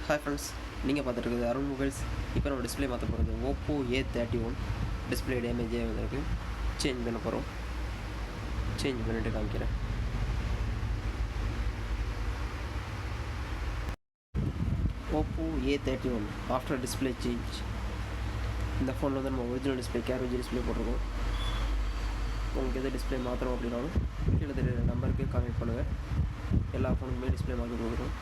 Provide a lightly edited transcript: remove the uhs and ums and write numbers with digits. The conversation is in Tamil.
ஹாய் ஃப்ரெண்ட்ஸ், நீங்கள் பார்த்துட்டு இருக்குது அருண் மொபைல்ஸ். இப்போ நம்ம டிஸ்பிளே மாற்ற போகிறது ஓப்போ A31. டிஸ்பிளே டேமேஜே வந்திருக்கு. சேஞ்ச் பண்ண போகிறோம். சேஞ்ச் பண்ணிவிட்டு காமிக்கிறேன். Oppo A31 after display change. இந்த ஃபோனில் வந்து நம்ம ஒரிஜினல் டிஸ்பிளே கேரேஜ் டிஸ்பிளே போட்டிருக்கோம். உங்களுக்கு எது டிஸ்பிளே மாற்றணும் அப்படின்னாலும் கீழே தெரியுற நம்பருக்கு கான்டெக்ட் பண்ணுங்கள். எல்லா ஃபோனுக்குமே டிஸ்பிளே மாற்றி கொடுக்குறோம்.